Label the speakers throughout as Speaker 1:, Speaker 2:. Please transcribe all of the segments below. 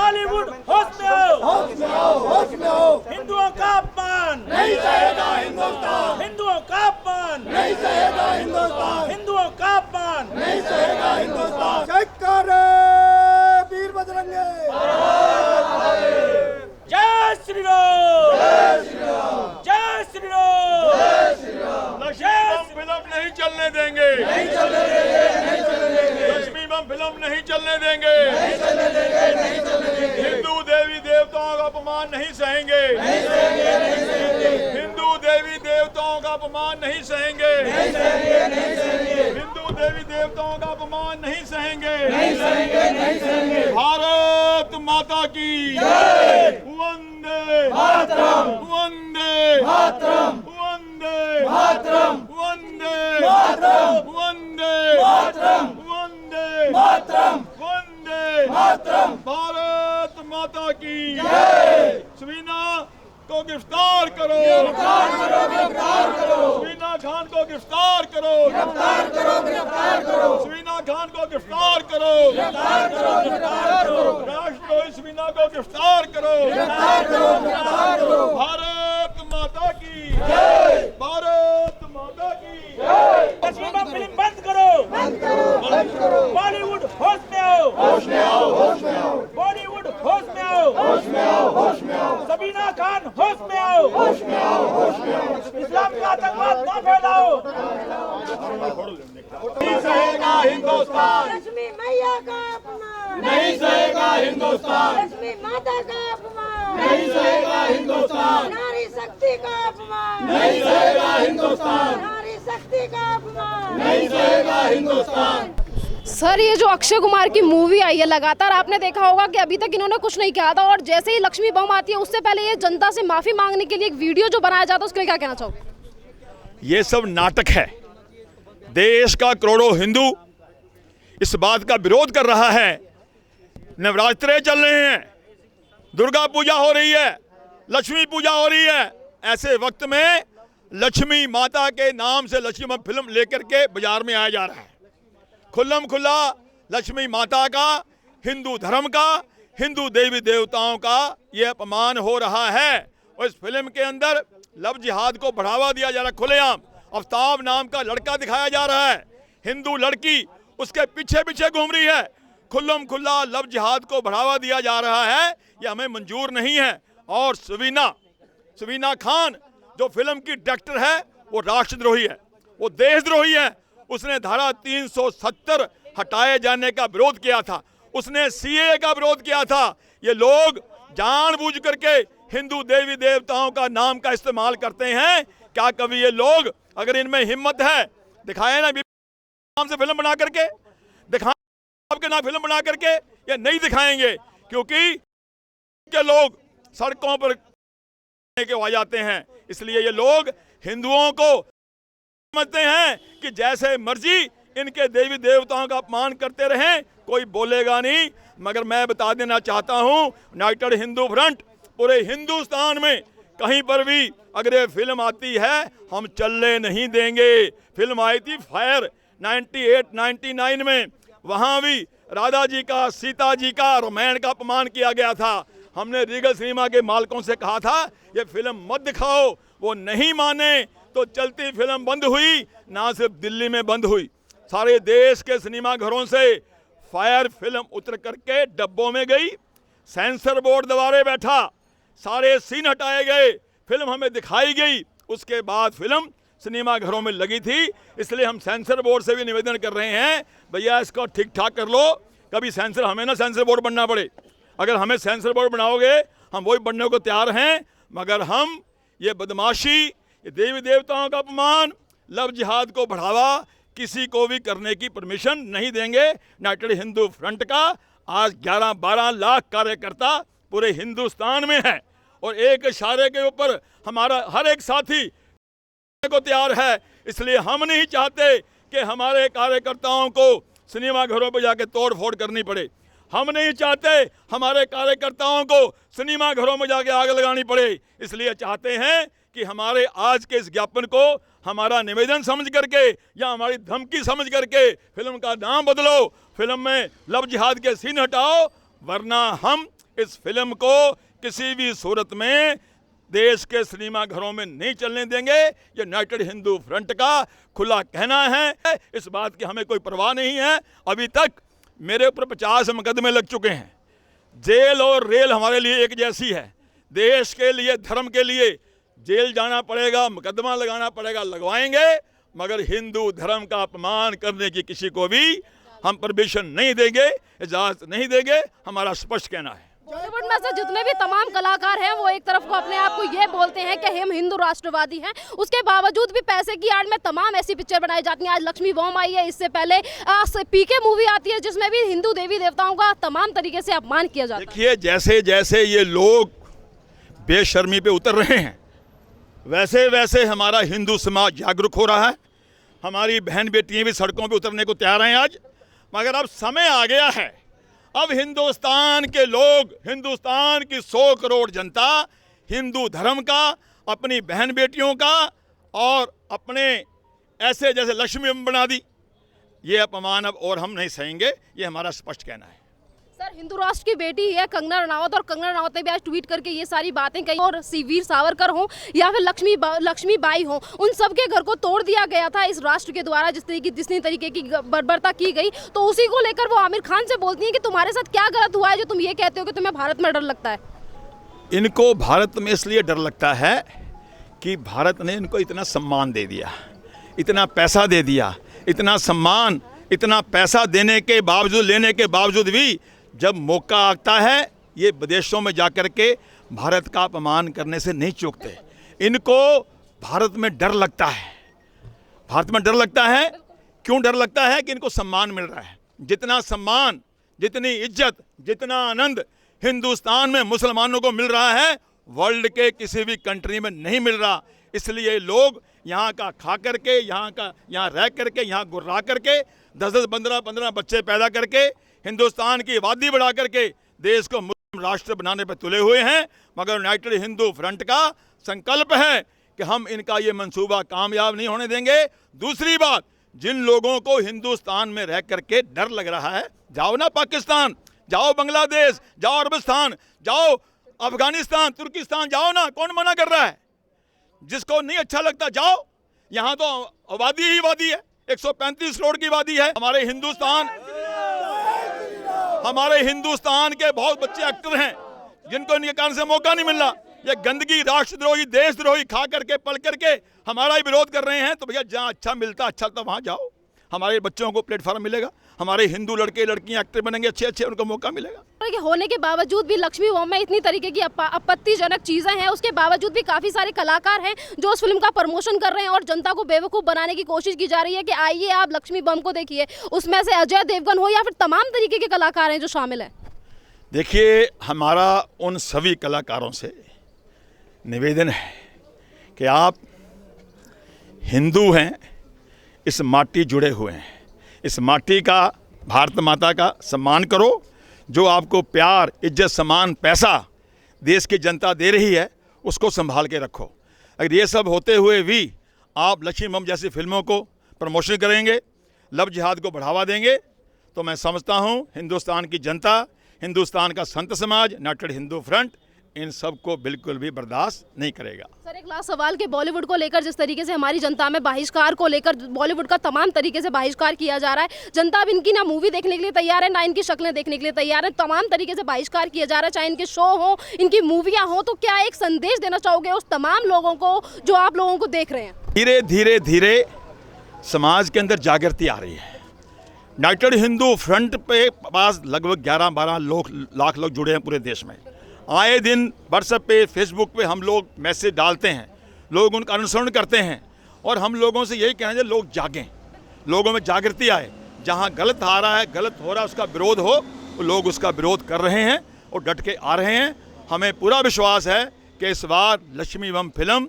Speaker 1: बॉलीवुड होश में आओ,
Speaker 2: होश में आओ, होश में आओ।
Speaker 1: हिंदुओं का अपमान
Speaker 2: नहीं सहेगा हिंदुस्तान,
Speaker 1: हिंदुओं का अपमान
Speaker 2: नहीं सहेगा हिंदुस्तान,
Speaker 1: हिंदुओं का अपमान
Speaker 2: नहीं सहेगा हिंदुस्तान। जयकारे वीर बजरंगे।
Speaker 1: जय श्री राम, जय श्री राम, जय श्री राम, जय श्री राम।
Speaker 3: लक्ष्मी बम फिल्म नहीं चलने देंगे,
Speaker 2: नहीं चलने देंगे, नहीं चलने देंगे,
Speaker 3: लक्ष्मी बम फिल्म नहीं चलने देंगे,
Speaker 2: नहीं चलने देंगे, नहीं चलने देंगे।
Speaker 3: हिंदू देवी देवताओं का अपमान नहीं सहेंगे,
Speaker 2: नहीं सहेंगे, नहीं सहेंगे,
Speaker 3: हिंदू देवी देवताओं का अपमान नहीं सहेंगे,
Speaker 2: नहीं सहेंगे, नहीं सहेंगे,
Speaker 3: हिंदू देवी देवताओं का अपमान नहीं सहेंगे।
Speaker 2: नहीं सहेंगे, नहीं सहेंगे।
Speaker 3: भारत माता की
Speaker 2: जय।
Speaker 3: वंदे
Speaker 2: मातरम,
Speaker 3: वंदे
Speaker 2: मातरम,
Speaker 3: वंदे
Speaker 2: मातरम,
Speaker 3: वंदे
Speaker 2: मातरम,
Speaker 3: वंदे
Speaker 2: मातरम,
Speaker 3: वंदे
Speaker 2: मातरम,
Speaker 3: वंदे
Speaker 2: मातरम।
Speaker 3: भारत माता की
Speaker 2: जय।
Speaker 3: सवीना को गिरफ्तार करो,
Speaker 2: गिरफ्तार करो, गिरफ्तार करो,
Speaker 3: सवीना खान को गिरफ्तार करो,
Speaker 2: गिरफ्तार करो, गिरफ्तार करो,
Speaker 3: सवीना खान को गिरफ्तार करो,
Speaker 2: गिरफ्तार करो, गिरफ्तार करो,
Speaker 3: राष्ट्रद्रोही सवीना को गिरफ्तार करो,
Speaker 2: गिरफ्तार करो, गिरफ्तार करो।
Speaker 3: भारत माता की
Speaker 2: जय।
Speaker 3: भारत माता की
Speaker 1: लक्ष्मी बम फिल्म बंद करो,
Speaker 2: बंद करो, बंद करो।
Speaker 1: बॉलीवुड होश में आओ,
Speaker 2: होश में आओ, होश में आओ,
Speaker 1: बॉलीवुड होश में आओ,
Speaker 2: होश में आओ, होश में आओ,
Speaker 1: सबीना खान होश में आओ,
Speaker 2: होश में आओ, होश में आओ।
Speaker 1: इस्लाम का आतंकवाद न फैलाओ।
Speaker 3: नहीं सहेगा हिंदुस्तान,
Speaker 4: लक्ष्मी मैया का अपमान,
Speaker 2: नहीं सहेगा हिंदुस्तान,
Speaker 4: लक्ष्मी माता का अपमान,
Speaker 2: नहीं सहेगा हिंदुस्तान,
Speaker 4: नारी शक्ति का अपमान,
Speaker 2: नहीं सहेगा हिंदुस्तान,
Speaker 4: नारी शक्ति का अपमान।
Speaker 2: नहीं सहेगा हिंदुस्तान।
Speaker 5: सर, ये जो अक्षय कुमार की मूवी आई है, लगातार आपने देखा होगा कि अभी तक इन्होंने कुछ नहीं किया था, और जैसे ही लक्ष्मी बम आती है उससे पहले ये जनता से माफी मांगने के लिए एक वीडियो जो बनाया जाता है उसके लिए क्या कहना चाहोगे?
Speaker 3: ये सब नाटक है। देश का करोड़ों हिंदू इस बात का विरोध कर रहा है। नवरात्रे चल रहे हैं, दुर्गा पूजा हो रही है, लक्ष्मी पूजा हो रही है। ऐसे वक्त में लक्ष्मी माता के नाम से लक्ष्मी बम फिल्म लेकर के बाजार में आया जा रहा है। खुल्लम खुल्ला लक्ष्मी माता का, हिंदू धर्म का, हिंदू देवी देवताओं का ये अपमान हो रहा है। और इस फिल्म के अंदर लव जिहाद को बढ़ावा दिया जा रहा है। खुलेआम आफ्ताब नाम का लड़का दिखाया जा रहा है, हिंदू लड़की उसके पीछे पीछे घूम रही है। खुल्लम खुल्ला लव जिहाद को बढ़ावा दिया जा रहा है, ये हमें मंजूर नहीं है। और सवीना खान जो फिल्म की डायरेक्टर है वो राष्ट्रद्रोही है, वो देशद्रोही है। उसने धारा 370 हटाए जाने का विरोध किया था, उसने सीए का विरोध किया था। ये लोग जानबूझ करके हिंदू देवी देवताओं का नाम का इस्तेमाल करते हैं। क्या कभी ये लोग, अगर इनमें हिम्मत है, दिखाए ना नाम से फिल्म बना करके, दिखाएं आपके नाम फिल्म बना करके, ये नहीं दिखाएंगे क्योंकि के लोग सड़कों पर के आ जाते हैं। इसलिए ये लोग हिंदुओं को समझते हैं कि जैसे मर्जी इनके देवी देवताओं का अपमान करते रहें, कोई बोलेगा नहीं। मगर मैं बता देना चाहता हूं, यूनाइटेड हिंदू फ्रंट पूरे हिंदुस्तान में कहीं पर भी अगर ये फिल्म आती है हम चलने नहीं देंगे। फिल्म आई थी फायर 98-99 में, वहां भी राधा जी का, सीता जी का, रामायण का अपमान किया गया था। हमने रीगल सिनेमा के मालिकों से कहा था ये फिल्म मत दिखाओ, वो नहीं माने तो चलती फिल्म बंद हुई। ना सिर्फ दिल्ली में बंद हुई, सारे देश के सिनेमा घरों से फायर फिल्म उतर करके डब्बों में गई, सेंसर बोर्ड दबारे बैठा, सारे सीन हटाए गए, फिल्म हमें दिखाई गई। उसके बाद फिल्म सिनेमा घरों में लगी थी। इसलिए हम सेंसर बोर्ड से भी निवेदन कर रहे हैं, भैया इसको ठीक ठाक कर लो, कभी सेंसर हमें ना सेंसर बोर्ड बनना पड़े। अगर हमें सेंसर बोर्ड बनाओगे हम वही बनने को तैयार हैं, मगर हम ये बदमाशी, ये देवी देवताओं का अपमान, लव जिहाद को बढ़ावा किसी को भी करने की परमिशन नहीं देंगे। यूनाइटेड हिंदू फ्रंट का आज 11-12 लाख कार्यकर्ता पूरे हिंदुस्तान में है और एक इशारे के ऊपर हमारा हर एक साथी को तैयार है। इसलिए हम नहीं चाहते कि हमारे कार्यकर्ताओं को सिनेमा घरों पर जाके तोड़ फोड़ करनी पड़े। हम नहीं चाहते हमारे कार्यकर्ताओं को सिनेमा घरों में जाके आग लगानी पड़े। इसलिए चाहते हैं कि हमारे आज के इस ज्ञापन को हमारा निवेदन समझ करके या हमारी धमकी समझ करके फिल्म का नाम बदलो, फिल्म में लव जिहाद के सीन हटाओ, वरना हम इस फिल्म को किसी भी सूरत में देश के सिनेमा घरों में नहीं चलने देंगे। ये यूनाइटेड हिंदू फ्रंट का खुला कहना है। इस बात की हमें कोई परवाह नहीं है। अभी तक मेरे ऊपर 50 मुकदमे लग चुके हैं। जेल और रेल हमारे लिए एक जैसी है। देश के लिए, धर्म के लिए जेल जाना पड़ेगा, मुकदमा लगाना पड़ेगा, लगवाएंगे, मगर हिंदू धर्म का अपमान करने की किसी को भी हम परमिशन नहीं देंगे, इजाजत नहीं देंगे। हमारा स्पष्ट कहना है।
Speaker 5: बॉलीवुड में से जितने भी तमाम कलाकार हैं वो एक तरफ को अपने आप को ये बोलते हैं कि हम हिंदू राष्ट्रवादी हैं, उसके बावजूद भी पैसे की आड़ में तमाम ऐसी पिक्चर बनाई जाती हैं। आज लक्ष्मी बॉम्ब आई है, इससे पहले पीके मूवी आती है जिसमें भी हिंदू देवी देवताओं का तमाम तरीके से अपमान किया जाता है।
Speaker 3: देखिए, जैसे जैसे ये लोग बेशर्मी पे उतर रहे हैं, वैसे वैसे हमारा हिंदू समाज जागरूक हो रहा है। हमारी बहन बेटियां भी सड़कों पे उतरने को तैयार हैं आज। मगर अब समय आ गया है, अब हिंदुस्तान के लोग, हिंदुस्तान की 100 करोड़ जनता हिंदू धर्म का, अपनी बहन बेटियों का और अपने ऐसे जैसे लक्ष्मी बना दी, ये अपमान अब और हम नहीं सहेंगे। ये हमारा स्पष्ट कहना है।
Speaker 5: सर, हिंदू राष्ट्र की बेटी है कंगना रनावत, और कंगना रनावत ने भी आज ट्वीट करके ये सारी बातें कही। और वीर सावरकर हो या फिर लक्ष्मी बाई हो, उन सब के घर को तोड़ दिया गया था इस राष्ट्र के द्वारा। जिस तरीके की बर्बरता की गई, तो उसी को लेकर वो आमिर खान से बोलती हैं कि तुम्हारे साथ क्या गलत हुआ है जो तुम ये कहते हो कि तुम्हें भारत में डर लगता है।
Speaker 3: इनको भारत में इसलिए डर लगता है कि भारत ने इनको इतना सम्मान दे दिया, इतना पैसा दे दिया, इतना सम्मान, इतना पैसा देने के बावजूद, लेने के बावजूद भी जब मौका आता है, ये विदेशों में जाकर के भारत का अपमान करने से नहीं चूकते। इनको भारत में डर लगता है। भारत में डर लगता है, क्यों डर लगता है? कि इनको सम्मान मिल रहा है। जितना सम्मान, जितनी इज्जत, जितना आनंद हिंदुस्तान में मुसलमानों को मिल रहा है, वर्ल्ड के किसी भी कंट्री में नहीं मिल रहा। इसलिए लोग यहाँ का खा करके, यहाँ रह करके, यहाँ गुर्रा करके, 10-10, 15-15 बच्चे पैदा करके, हिंदुस्तान की आबादी बढ़ा करके देश को मुस्लिम राष्ट्र बनाने पर तुले हुए हैं। मगर यूनाइटेड हिंदू फ्रंट का संकल्प है कि हम इनका ये मंसूबा कामयाब नहीं होने देंगे। दूसरी बात, जिन लोगों को हिंदुस्तान में रह करके डर लग रहा है, जाओ ना पाकिस्तान, जाओ बांग्लादेश, जाओ अरबस्तान, जाओ अफगानिस्तान, तुर्किस्तान, जाओ ना। कौन मना कर रहा है? जिसको नहीं अच्छा लगता जाओ। यहाँ तो आबादी ही आबादी है, 135 करोड़ की आबादी है। हमारे हिंदुस्तान के बहुत बच्चे एक्टर हैं जिनको इनके कारण से मौका नहीं मिल रहा। ये गंदगी, राष्ट्रद्रोही, देशद्रोही खा करके, पल करके हमारा ही विरोध कर रहे हैं। तो भैया जहाँ अच्छा मिलता, अच्छा तो वहाँ जाओ। हमारे बच्चों को प्लेटफॉर्म मिलेगा, हमारे हिंदू लड़के लड़कियां एक्टर बनेंगे, अच्छे उनको मौका मिलेगा।
Speaker 5: होने के बावजूद भी लक्ष्मी बॉम्ब में इतनी तरीके की आपत्तिजनक चीजें हैं, उसके बावजूद भी काफी सारे कलाकार हैं जो उस फिल्म का प्रमोशन कर रहे हैं और जनता को बेवकूफ़ बनाने की कोशिश की जा रही है कि आइए आप लक्ष्मी बॉम्ब को देखिए। उसमें से अजय देवगन हो या फिर तमाम तरीके के कलाकार हैं जो शामिल हैं।
Speaker 3: देखिए, हमारा उन सभी कलाकारों से निवेदन है कि आप हिंदू हैं, इस माटी जुड़े हुए हैं, इस माटी का, भारत माता का सम्मान करो। जो आपको प्यार, इज्जत, सम्मान, पैसा देश की जनता दे रही है, उसको संभाल के रखो। अगर ये सब होते हुए भी आप लक्ष्मी बम जैसी फिल्मों को प्रमोशन करेंगे, लव जिहाद को बढ़ावा देंगे, तो मैं समझता हूँ हिंदुस्तान की जनता, हिंदुस्तान का संत समाज, यूनाइटेड हिंदू फ्रंट इन सब को बिल्कुल भी बर्दाश्त नहीं करेगा।
Speaker 5: सर, एक लास्ट सवाल कि बॉलीवुड को लेकर जिस तरीके से हमारी जनता में बहिष्कार को लेकर बॉलीवुड का तमाम तरीके से बहिष्कार किया जा रहा है, जनता अब इनकी ना मूवी देखने के लिए तैयार है, ना इनकी शक्लें देखने के लिए तैयार है, तमाम तरीके से बहिष्कार किया जा रहा है, चाहे इनके शो हो, इनकी मूवियाँ हो। तो क्या एक संदेश देना चाहोगे उस तमाम लोगों को जो आप लोगों को देख रहे हैं?
Speaker 3: धीरे धीरे धीरे समाज के अंदर जागृति आ रही है। यूनाइटेड हिंदू फ्रंट पे पास लगभग 11-12 लाख लोग जुड़े हैं पूरे देश में। आए दिन व्हाट्सएप पे, फेसबुक पे हम लोग मैसेज डालते हैं, लोग उनका अनुसरण करते हैं और हम लोगों से यही कहना है लोग जागें, लोगों में जागृति आए। जहाँ गलत आ रहा है, गलत हो रहा है, उसका विरोध हो, तो लोग उसका विरोध कर रहे हैं और डट के आ रहे हैं। हमें पूरा विश्वास है कि इस बार लक्ष्मी बम फिल्म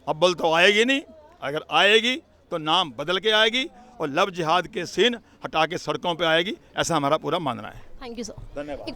Speaker 3: अव्वल तो आएगी नहीं, अगर आएगी तो नाम बदल के आएगी और लव जिहाद के सीन हटा के सड़कों पे आएगी, ऐसा हमारा पूरा मानना है।
Speaker 5: Thank you sir.
Speaker 3: धन्यवाद।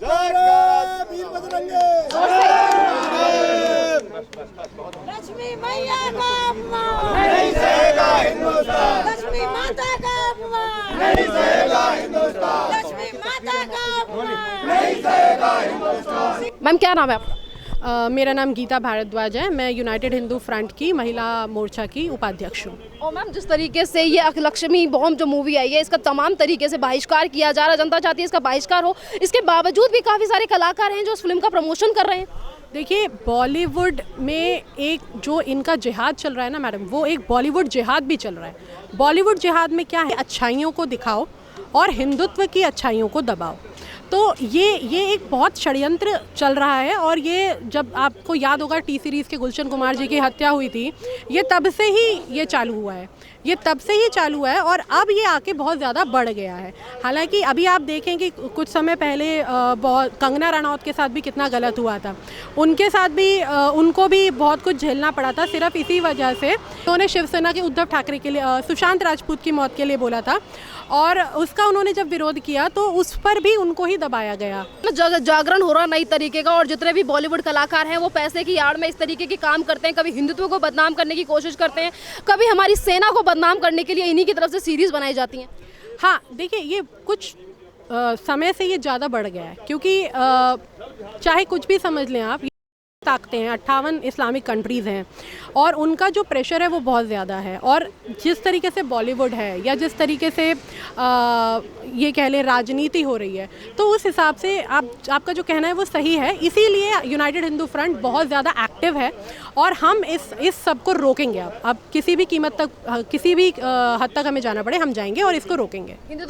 Speaker 4: लक्ष्मी मैया का अपमान नहीं सहेगा हिंदुस्तान। लक्ष्मी माता का अपमान नहीं सहेगा हिंदुस्तान। लक्ष्मी माता का अपमान नहीं सहेगा हिंदुस्तान।
Speaker 5: मैम क्या नाम है आपका?
Speaker 6: मेरा नाम गीता भारद्वाज है। मैं यूनाइटेड हिंदू फ्रंट की महिला मोर्चा की उपाध्यक्ष हूँ।
Speaker 5: और मैम जिस तरीके से ये लक्ष्मी बॉम्ब जो मूवी आई है इसका तमाम तरीके से बहिष्कार किया जा रहा है, जनता चाहती है इसका बहिष्कार हो, इसके बावजूद भी काफ़ी सारे कलाकार हैं जो उस फिल्म का प्रमोशन कर रहे हैं।
Speaker 6: देखिए, बॉलीवुड में एक जो इनका जिहाद चल रहा है ना मैडम, वो एक बॉलीवुड जिहाद भी चल रहा है। बॉलीवुड जिहाद में क्या है, अच्छाइयों को दिखाओ और हिंदुत्व की अच्छाइयों को दबाओ। तो ये एक बहुत षड्यंत्र चल रहा है। और ये जब आपको याद होगा टी सीरीज़ के गुलशन कुमार जी की हत्या हुई थी, ये तब से ही ये चालू हुआ है, ये तब से ही चालू है और अब ये आके बहुत ज़्यादा बढ़ गया है। हालांकि अभी आप देखें कि कुछ समय पहले बहुत कंगना रनौत के साथ भी कितना गलत हुआ था, उनके साथ भी उनको भी बहुत कुछ झेलना पड़ा था सिर्फ इसी वजह से उन्होंने शिवसेना के उद्धव ठाकरे के लिए सुशांत राजपूत की मौत के लिए बोला था और उसका उन्होंने जब विरोध किया तो उस पर भी उनको ही दबाया गया।
Speaker 5: जागरण हो रहा नई तरीके का और जितने भी बॉलीवुड कलाकार हैं वो पैसे की आड़ में इस तरीके के काम करते हैं, कभी हिंदुत्व को बदनाम करने की कोशिश करते हैं, कभी हमारी सेना को बदनाम करने के लिए इन्हीं की तरफ से सीरीज बनाई जाती हैं।
Speaker 6: हाँ देखिए, ये कुछ समय से ये ज़्यादा बढ़ गया है क्योंकि चाहे कुछ भी समझ लें आप, ताकतें हैं, 58 इस्लामिक कंट्रीज़ हैं और उनका जो प्रेशर है वो बहुत ज़्यादा है। और जिस तरीके से बॉलीवुड है या जिस तरीके से ये कह लें राजनीति हो रही है, तो उस हिसाब से आपका जो कहना है वो सही है। इसीलिए यूनाइटेड हिंदू फ्रंट बहुत ज़्यादा एक्टिव है और हम इस सब को रोकेंगे। अब किसी भी कीमत तक, किसी भी हद तक हमें जाना पड़े, हम जाएंगे और इसको रोकेंगे।